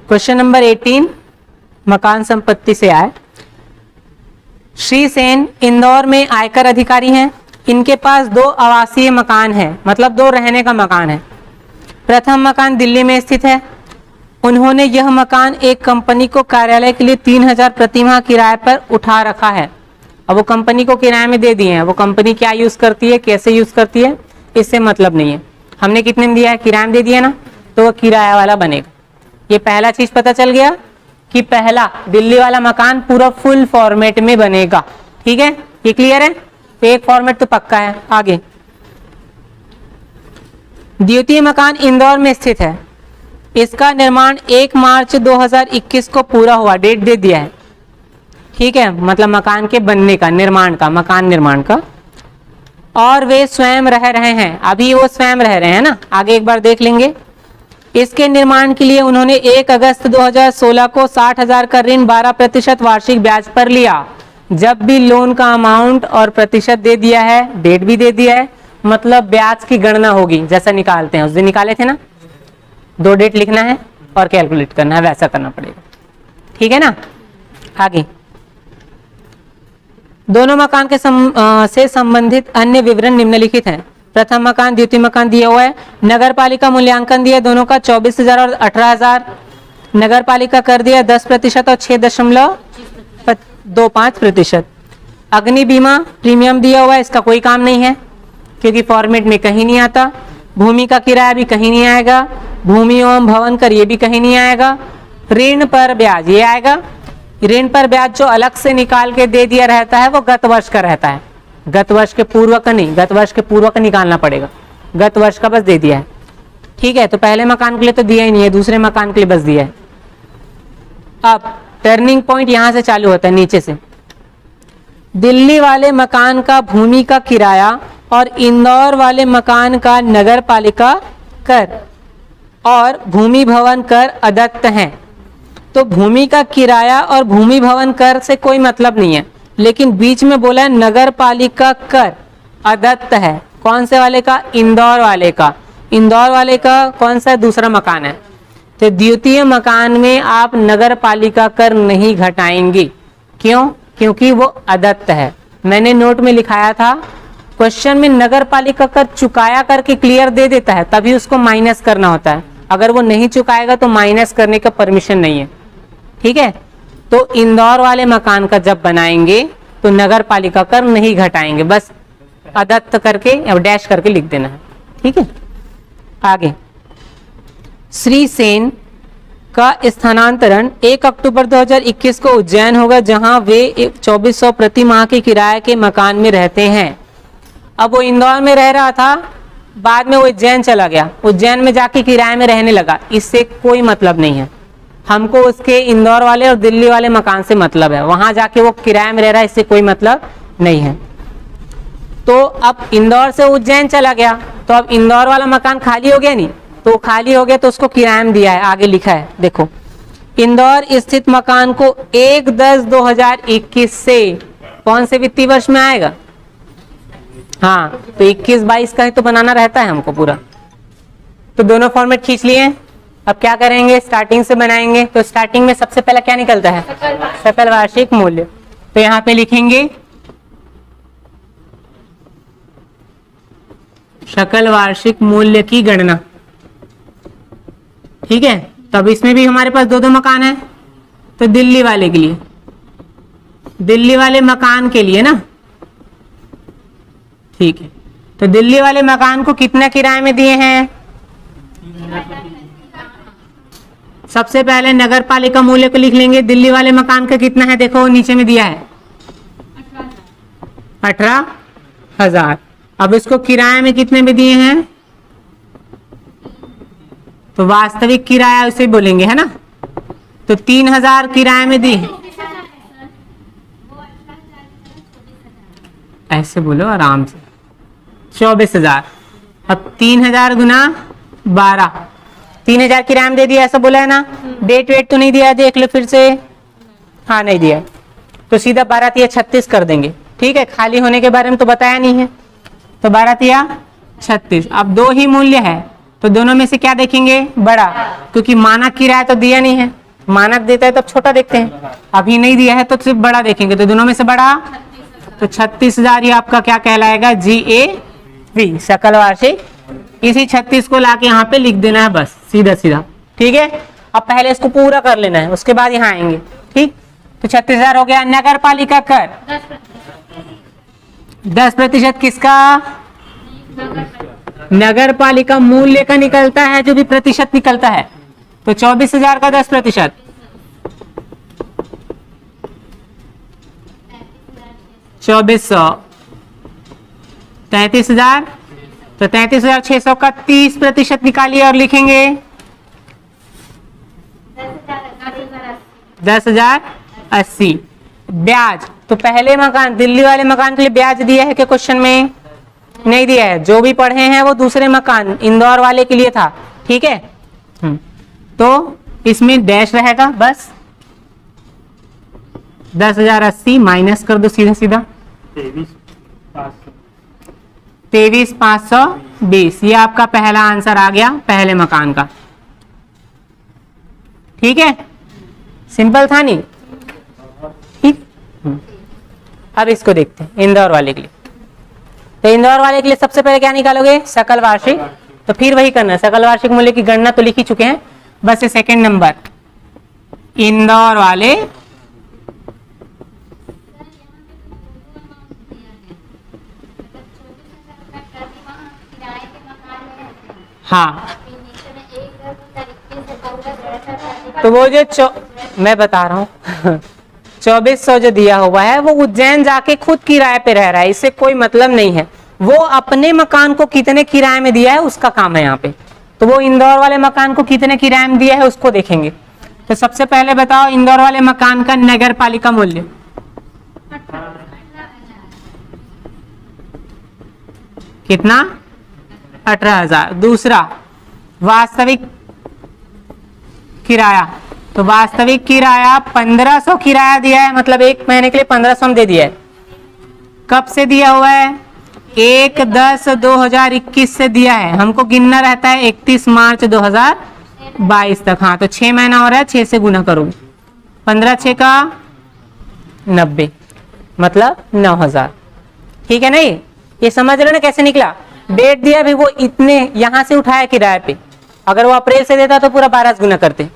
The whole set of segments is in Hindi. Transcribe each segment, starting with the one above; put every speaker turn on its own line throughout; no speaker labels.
क्वेश्चन नंबर 18 मकान संपत्ति से आए। श्री सेन इंदौर में आयकर अधिकारी हैं। इनके पास 2 आवासीय मकान है, मतलब 2 रहने का मकान है। प्रथम मकान दिल्ली में स्थित है। उन्होंने यह मकान एक कंपनी को कार्यालय के लिए 3000 प्रति माह किराए पर उठा रखा है। अब वो कंपनी को किराए में दे दिए हैं। वो कंपनी क्या यूज करती है, कैसे यूज करती है, इससे मतलब नहीं है। हमने कितने में दिया है, किराए में दे दिया ना, तो वो किराया वाला बनेगा। ये पहला चीज पता चल गया कि पहला दिल्ली वाला मकान पूरा फुल फॉर्मेट में बनेगा। ठीक है, ये क्लियर है। तो एक फॉर्मेट तो पक्का है। आगे द्वितीय मकान इंदौर में स्थित है। इसका निर्माण 1 मार्च 2021 को पूरा हुआ, डेट दे दिया है। ठीक है, मतलब मकान के बनने का, निर्माण का, मकान निर्माण का। और वे स्वयं रह रहे हैं। अभी वो स्वयं रह रहे हैं ना, आगे एक बार देख लेंगे। इसके निर्माण के लिए उन्होंने 1 अगस्त 2016 को 60,000 का ऋण 12% वार्षिक ब्याज पर लिया। जब भी लोन का अमाउंट और प्रतिशत दे दिया है, डेट भी दे दिया है, मतलब ब्याज की गणना होगी जैसा निकालते हैं। उस दिन निकाले थे ना, 2 डेट लिखना है और कैलकुलेट करना है, वैसा करना पड़ेगा। ठीक है ना। आगे दोनों मकान के से संबंधित अन्य विवरण निम्नलिखित हैं। प्रथम मकान द्वितीय मकान दिया हुआ है। नगर पालिका मूल्यांकन दिया दोनों का 24,000 और 18,000। नगर पालिका कर दिया 10% और 6.25%। अग्नि बीमा प्रीमियम दिया हुआ है, इसका कोई काम नहीं है क्योंकि फॉर्मेट में कहीं नहीं आता। भूमि का किराया भी कहीं नहीं आएगा। भूमि एवं भवन कर ये भी कहीं नहीं आएगा। ऋण पर ब्याज ये आएगा। ऋण पर ब्याज जो अलग से निकाल के दे दिया रहता है वो गत वर्ष का रहता है, गत वर्ष के पूर्व का नहीं, गत वर्ष के पूर्व का निकालना पड़ेगा। गत वर्ष का बस दे दिया है। ठीक है, तो पहले मकान के लिए तो दिया ही नहीं है, दूसरे मकान के लिए बस दिया है। अब टर्निंग पॉइंट यहां से चालू होता है, नीचे से। दिल्ली वाले मकान का भूमि का किराया और इंदौर वाले मकान का नगर पालिका कर और भूमि भवन कर अदत्त हैं। तो भूमि का किराया और भूमि भवन कर से कोई मतलब नहीं है, लेकिन बीच में बोला है नगर पालिका कर अदत्त है। कौन से वाले का, इंदौर वाले का। इंदौर वाले का कौन सा दूसरा मकान है, तो द्वितीय मकान में आप नगर पालिका कर नहीं घटाएंगे। क्यों, क्योंकि वो अदत्त है। मैंने नोट में लिखाया था, क्वेश्चन में नगर पालिका कर चुकाया करके क्लियर दे देता है, तभी उसको माइनस करना होता है। अगर वो नहीं चुकाएगा तो माइनस करने का परमिशन नहीं है। ठीक है, तो इंदौर वाले मकान का जब बनाएंगे तो नगर पालिका कर नहीं घटाएंगे, बस अदत्त करके या डैश करके लिख देना है। ठीक है, आगे श्री सेन का स्थानांतरण 1 अक्टूबर 2021 को उज्जैन होगा, जहां वे 2400 प्रति माह के किराए के मकान में रहते हैं। अब वो इंदौर में रह रहा था, बाद में वो उज्जैन चला गया, उज्जैन में जाके किराए में रहने लगा। इससे कोई मतलब नहीं है हमको, उसके इंदौर वाले और दिल्ली वाले मकान से मतलब है। वहां जाके वो किराए में रह रहा है, इससे कोई मतलब नहीं है। तो अब इंदौर से उज्जैन चला गया, तो अब इंदौर वाला मकान खाली हो गया नहीं, तो खाली हो गया तो उसको किराए में दिया है। आगे लिखा है देखो, इंदौर स्थित मकान को 1/10/2021 से कौन से वित्तीय वर्ष में आएगा, हाँ तो 21-22 का ही तो बनाना रहता है हमको पूरा। तो दोनों फॉर्मेट खींच लिए। अब क्या करेंगे, स्टार्टिंग से बनाएंगे। तो स्टार्टिंग में सबसे पहला क्या निकलता है, सकल वार्षिक मूल्य। तो यहाँ पे लिखेंगे सकल वार्षिक मूल्य की गणना। ठीक है, तब इसमें भी हमारे पास 2 मकान है। तो दिल्ली वाले के लिए, दिल्ली वाले मकान के लिए ना, ठीक है, तो दिल्ली वाले मकान को कितना किराए में दिए हैं। सबसे पहले नगर पालिका मूल्य को लिख लेंगे। दिल्ली वाले मकान का कितना है, देखो नीचे में दिया है 18,000। अब इसको किराए में कितने में दिए हैं, तो वास्तविक किराया उसे बोलेंगे, है ना। तो 3,000 किराए में दिए, ऐसे बोलो आराम से, 24,000। अब 3,000 गुना 12, 3,000 किराया में दे दिया, ऐसा बोला है ना। डेट वेट तो नहीं दिया, देख लो फिर से, हाँ नहीं दिया, तो सीधा 12 × 36 कर देंगे। ठीक है, खाली होने के बारे में तो बताया नहीं है, तो 12 × 36। अब 2 ही मूल्य है, तो दोनों में से क्या देखेंगे? बड़ा, क्योंकि मानक किराया तो दिया नहीं है, मानक देता है तब छोटा देखते हैं, अभी नहीं दिया है तो सिर्फ बड़ा देखेंगे। तो दोनों में से बड़ा, तो 36,000 ये आपका क्या कहलाएगा? GAV, सकल वार्षिक। इसी 36 को लाके यहाँ पे लिख देना है बस, सीधा सीधा। ठीक है, अब पहले इसको पूरा कर लेना है, उसके बाद यहाँ आएंगे। ठीक, तो 36,000 हो गया। नगर पालिका कर 10% किसका? नगर पालिका मूल्य का निकलता है, जो भी प्रतिशत निकलता है। तो 24,000 का 10%, 2400, 33,000, तो 33,600 का 30% निकालिए और लिखेंगे 10,080। ब्याज, तो पहले मकान, दिल्ली वाले मकान के लिए ब्याज दिया है क्या क्वेश्चन में? नहीं दिया है। जो भी पढ़े हैं वो दूसरे मकान इंदौर वाले के लिए था। ठीक है, तो इसमें डैश रहेगा बस। 10,080 माइनस कर दो सीधा सीधा, 23,520। ये आपका पहला आंसर आ गया पहले मकान का। ठीक है, सिंपल था नहीं? ठीक, अब इसको देखते हैं इंदौर वाले के लिए। तो इंदौर वाले के लिए सबसे पहले क्या निकालोगे? सकल वार्षिक। तो फिर वही करना है, सकल वार्षिक मूल्य की गणना तो लिख ही चुके हैं, बस ये सेकंड नंबर इंदौर वाले। हाँ, तो वो जो मैं बता रहा हूँ 2400 जो दिया हुआ है वो उज्जैन जाके खुद किराए पे रह रहा है, इससे कोई मतलब नहीं है। वो अपने मकान को कितने किराए में दिया है उसका काम है यहाँ पे। तो वो इंदौर वाले मकान को कितने किराए में दिया है उसको देखेंगे। तो सबसे पहले बताओ इंदौर वाले मकान का नगर पालिका मूल्य कितना? 18,000। दूसरा वास्तविक किराया, तो वास्तविक किराया 1500 किराया दिया है, मतलब एक महीने के लिए 1500 दे दिया है। कब से दिया हुआ है? 1/10/2021 से दिया है। हमको गिनना रहता है 31 मार्च 2022 तक। हाँ, तो 6 महीना हो रहा है, 6 से गुना करोगे, 15×6 का 90, मतलब 9,000। ठीक है नहीं? ये समझ रहे हो ना कैसे निकला? डेट दिया भी वो इतने यहां से उठाया किराए पे, अगर वो अप्रैल से देता तो पूरा 12 गुना करते।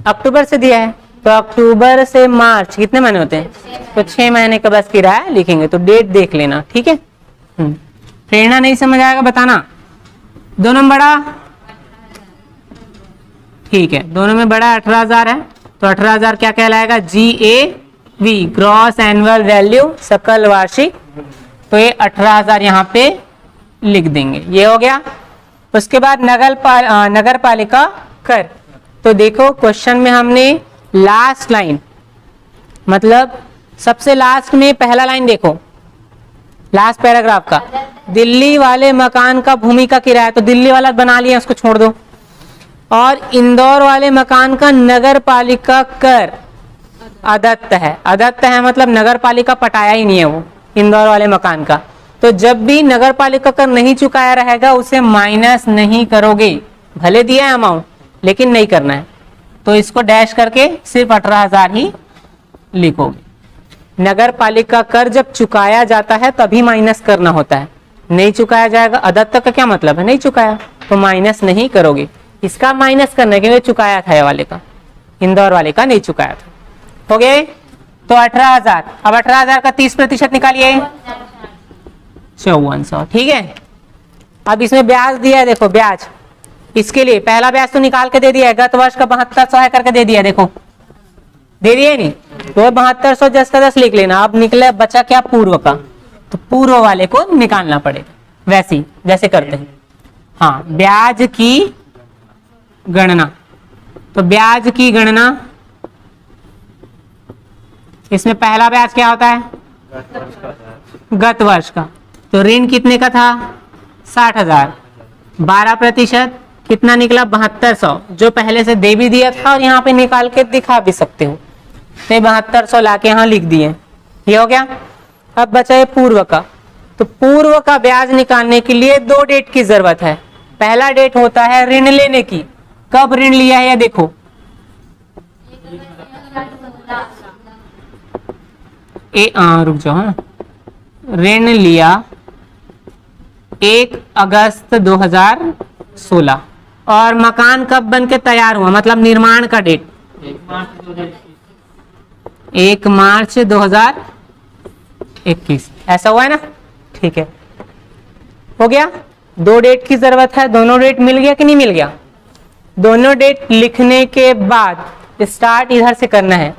अक्टूबर से दिया है तो अक्टूबर से मार्च कितने महीने होते हैं? तो 6 महीने का बस किराया लिखेंगे। तो डेट देख लेना। ठीक है, प्रेरणा नहीं समझ आएगा बताना। दोनों में बड़ा, ठीक है, दोनों में बड़ा 18,000 है। तो 18,000 क्या कहलाएगा? GAV, ग्रॉस एनुअल वैल्यू, सकल वार्षिक। तो ये 18,000 यहाँ पे लिख देंगे। ये हो गया। उसके बाद नगर पालिका कर। तो देखो क्वेश्चन में हमने लास्ट लाइन, मतलब सबसे लास्ट में पहला लाइन देखो, लास्ट पैराग्राफ का, दिल्ली वाले मकान का भूमि का किराया, तो दिल्ली वाला बना लिया, उसको छोड़ दो। और इंदौर वाले मकान का नगर पालिका कर अदत्त है। अदत्त है मतलब नगर पालिका पटाया ही नहीं है वो इंदौर वाले मकान का। तो जब भी नगर पालिका कर नहीं चुकाया रहेगा उसे माइनस नहीं करोगे, भले दिया है अमाउंट लेकिन नहीं करना है। तो इसको डैश करके सिर्फ 18,000 ही लिखोगे। नगर पालिका कर जब चुकाया जाता है तभी माइनस करना होता है, नहीं चुकाया जाएगा। अदत्त का क्या मतलब है? नहीं चुकाया, तो माइनस नहीं करोगे। इसका माइनस करना है क्योंकि चुकाया था ये वाले का, इंदौर वाले का नहीं चुकाया था। हो गए? तो 18,000। अब 18,000 का 30% निकालिए, 5400। ठीक है, अब इसमें ब्याज दिया है, देखो ब्याज इसके लिए पहला ब्याज तो निकाल के दे दिया है, गत वर्ष का 7200 है करके दे दिया, देखो दे दिए नहीं, तो 7200 10 का 10 लिख लेना। अब निकले बचा क्या? पूर्व का, तो पूर्व वाले को निकालना पड़ेगा वैसे ही जैसे करते हैं। हाँ, ब्याज की गणना, तो ब्याज की गणना इसमें पहला ब्याज क्या होता है? गत वर्ष का। तो ऋण कितने का था? 60,000। 12% कितना निकला? 7200, जो पहले से दे भी दिया था और यहाँ पे निकाल के दिखा भी सकते हो। तो 7200 लाके यहाँ लिख दिए, ये हो गया। अब बचा है पूर्व का। तो पूर्व का ब्याज निकालने के लिए 2 डेट की जरूरत है। पहला डेट होता है ऋण लेने की। कब ऋण लिया है ये देखो, रुक जाओ, हाँ, ऋण लिया 1 अगस्त 2016 और मकान कब बन के तैयार हुआ, मतलब निर्माण का डेट 1 मार्च 2021, ऐसा हुआ है ना। ठीक है, हो गया। 2 डेट की जरूरत है, दोनों डेट मिल गया कि नहीं मिल गया। दोनों डेट लिखने के बाद स्टार्ट इधर से करना है।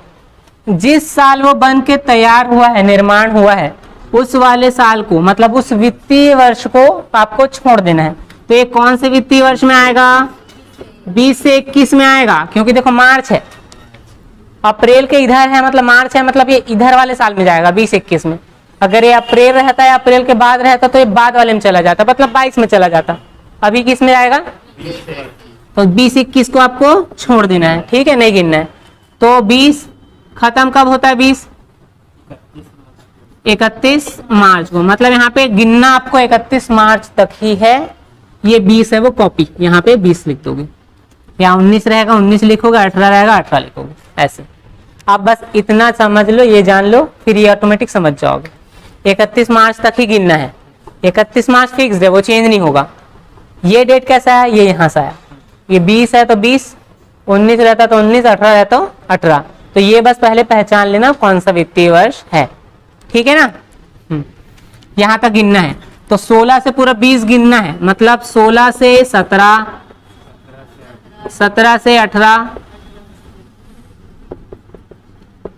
जिस साल वो बन के तैयार हुआ है, निर्माण हुआ है, उस वाले साल को, मतलब उस वित्तीय वर्ष को आपको छोड़ देना है। तो ये कौन से वित्तीय वर्ष में आएगा, 20 से 21 में आएगा, क्योंकि देखो मार्च है, अप्रैल के इधर है, मतलब मार्च है, मतलब ये इधर वाले साल में जाएगा 20-21 में। अगर ये अप्रैल रहता है, अप्रैल के बाद रहता तो ये बाद वाले में चला जाता, मतलब 22 में चला जाता। अभी किस में आएगा, तो 20-21 को आपको छोड़ देना है, ठीक है, नहीं गिनना है। तो 20 खत्म कब होता है, 20 31 मार्च को, मतलब यहाँ पे गिनना आपको 31 मार्च तक ही है। ये 20 है वो कॉपी, यहाँ पे 20 लिख दोगे, या 19 रहेगा 19 लिखोगे, 18 रहेगा 18 लिखोगे, ऐसे। आप बस इतना समझ लो, ये जान लो, फिर ये ऑटोमेटिक समझ जाओगे। 31 मार्च तक ही गिनना है, 31 मार्च फिक्स है, वो चेंज नहीं होगा। ये डेट कैसा है, ये यहाँ से आया, ये 20 है तो 20, 19 रहता तो 19, 18 रहता तो 18। तो ये बस पहले पहचान लेना कौन सा वित्तीय वर्ष है, ठीक है ना। यहां तक गिनना है। तो 16 से पूरा 20 गिनना है, मतलब 16 से 17, 17 से 18,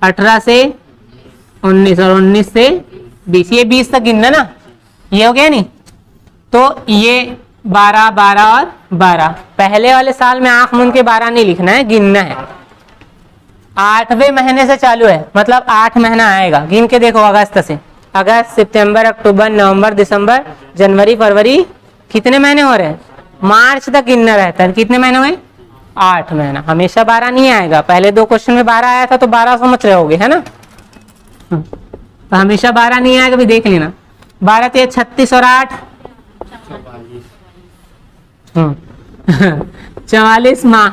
18 से 19 और 19 से 20, ये 20 तक गिनना ना। ये हो गया नहीं, तो ये 12, 12 और 12। पहले वाले साल में आंख मूंद के 12 नहीं लिखना है, गिनना है। 8वें महीने से चालू है, मतलब 8 महीना आएगा, गिन के देखो। अगस्त से, अगस्त, सितंबर, अक्टूबर, नवंबर, दिसंबर, जनवरी, फरवरी, कितने महीने हो रहे हैं, मार्च तक गिनना रहता है। कितने महीने हुए, 8 महीना। हमेशा 12 नहीं आएगा, पहले 2 क्वेश्चन में 12 आया था तो 12 समझ रहे होगे, है ना। तो हमेशा 12 नहीं आएगा, भी देख लेना। 12 ते 36 और 8 44 माह।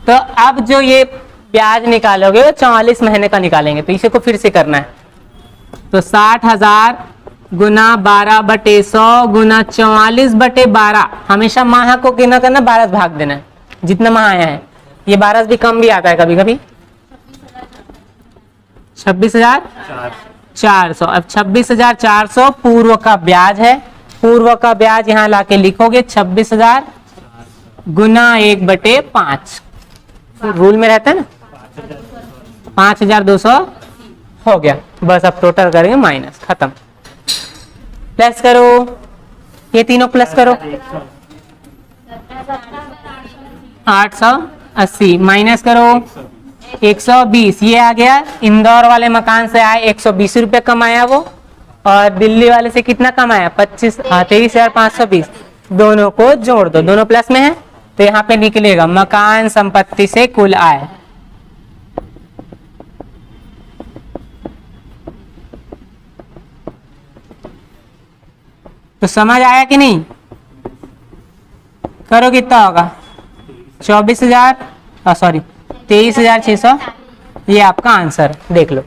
तो अब जो ये ब्याज निकालोगे वो 44 महीने का निकालेंगे, तो इसे को फिर से करना है। तो 60,000 गुना 12/100 गुना 44/12। हमेशा माह को गिना करना, 12 भाग देना है, जितना माह आया है। ये 12 भी कम भी आता है कभी कभी। 26,400। अब 26,400 पूर्व का ब्याज है। पूर्व का ब्याज यहाँ लाके लिखोगे 26,000 गुना 1/5। रूल में रहता है ना, 5,200 हो गया। बस अब टोटल करेंगे माइनस, खत्म। प्लस करो, ये तीनों प्लस करो। 880 माइनस करो 120। ये आ गया, इंदौर वाले मकान से आए 120 रुपये कमाया वो, और दिल्ली वाले से कितना कमाया, 23,520। दोनों को जोड़ दो, दोनों प्लस में है, तो यहाँ पे निकलेगा मकान संपत्ति से कुल आय। तो समझ आया कि नहीं, करो कितना होगा, 23,600, ये आपका आंसर देख लो।